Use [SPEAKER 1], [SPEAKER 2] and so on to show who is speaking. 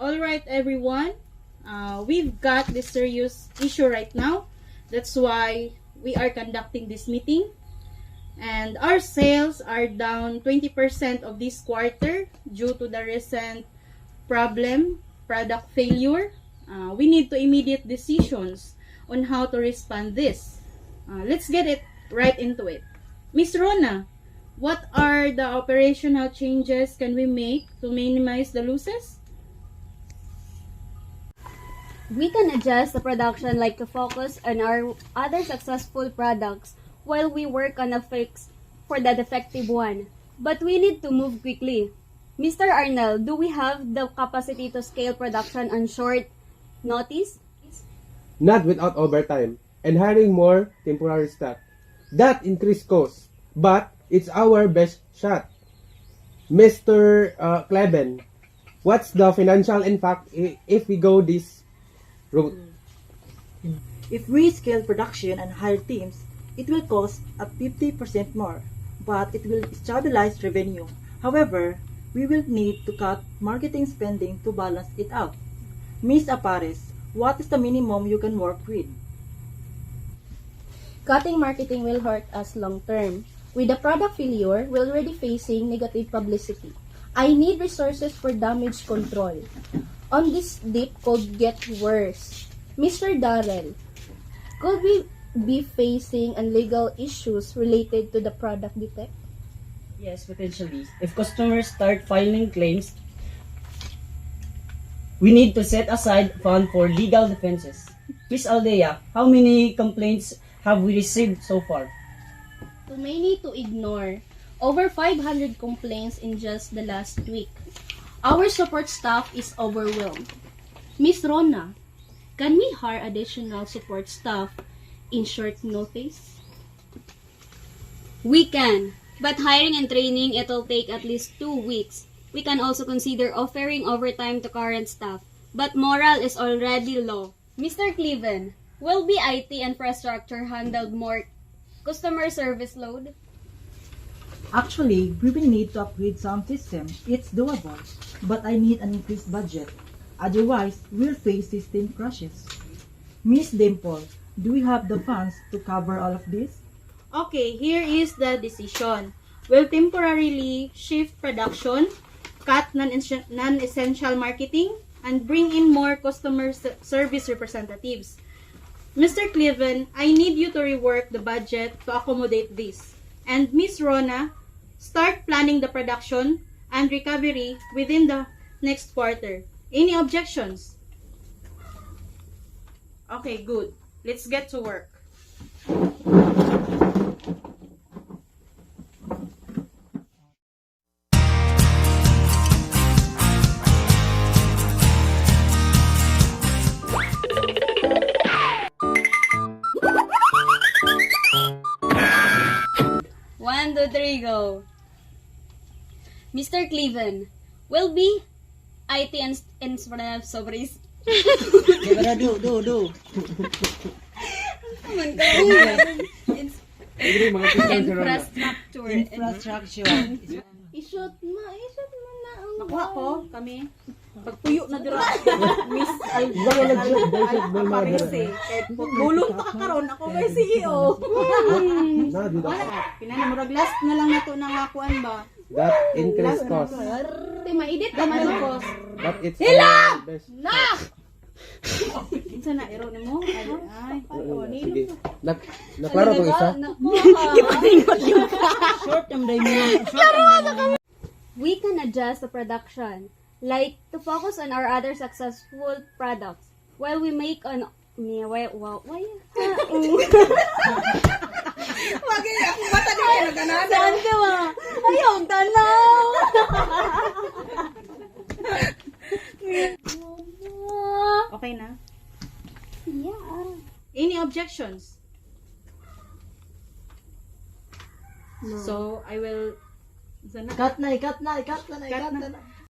[SPEAKER 1] All right, everyone. We've got this serious issue right now. That's why we are conducting this meeting. And our sales are down 20% of this quarter due to the recent product failure. We need to immediate decisions on how to respond this. Let's get it right into it. Miss Rona, what are the operational changes can we make to minimize the losses?
[SPEAKER 2] We can adjust the production like to focus on our other successful products while we work on a fix for the defective one. But we need to move quickly. Mr. Arnel, do we have the capacity to scale production on short notice?
[SPEAKER 3] Not without overtime and hiring more temporary staff. That increased costs, but it's our best shot. Mr. Cleven, what's the financial impact if we go this route?
[SPEAKER 4] If we scale production and hire teams, it will cost up 50% more, but it will stabilize revenue. However, we will need to cut marketing spending to balance it out. Ms. Apares, what is the minimum you can work with?
[SPEAKER 5] Cutting marketing will hurt us long term. With the product failure, we're already facing negative publicity. I need resources for damage control. On this dip could get worse. Mr. Darrell, could we be facing legal issues related to the product defect?
[SPEAKER 6] Yes, potentially. If customers start filing claims, we need to set aside fund for legal defenses. Miss Aldea, how many complaints have we received so far?
[SPEAKER 5] Too many to ignore. Over 500 complaints in just the last week. Our support staff is overwhelmed. Miss Rona, can we hire additional support staff in short notice?
[SPEAKER 2] We can, but hiring and training, it'll take at least 2 weeks. We can also consider offering overtime to current staff, but morale is already low. Mr. Cleven, will be IT infrastructure handled more customer service load?
[SPEAKER 4] Actually, we will need to upgrade some systems. It's doable, but I need an increased budget. Otherwise, we'll face system crashes. Miss Dimple, do we have the funds to cover all of this?
[SPEAKER 1] Okay, here is the decision. We'll temporarily shift production, cut non-essential marketing, and bring in more customer service representatives. Mr. Cleven, I need you to rework the budget to accommodate this. And Miss Rona, start planning the production and recovery within the next quarter. Any objections? Okay, good. Let's get to work.
[SPEAKER 2] One, two, three, go. Mr. Cleven, will be IT and sobris.
[SPEAKER 6] Do.
[SPEAKER 2] Infrastructure.
[SPEAKER 5] I-shoot mo na ang
[SPEAKER 1] Nakuha ko kami. Pagpuyo na dira. Miss Aparese. Bulong pa kakaroon ako kay CEO. Pinanamurag last na lang nato nang akuan ba?
[SPEAKER 3] That increased cost,
[SPEAKER 5] Maedit
[SPEAKER 1] Naman ang cost.
[SPEAKER 3] but it's our best shot.
[SPEAKER 1] Kinsa na ero nimo? Ay.
[SPEAKER 3] Sige. Naklaro to isa?
[SPEAKER 6] Short term day mo.
[SPEAKER 2] We can adjust the production, like to focus on our other successful products, while we make on... Why? Saan ka ba? Ayaw, tanaw!
[SPEAKER 1] Okay na?
[SPEAKER 2] Yeah.
[SPEAKER 1] Any objections?
[SPEAKER 2] No.
[SPEAKER 1] So, I will...
[SPEAKER 4] Cut na.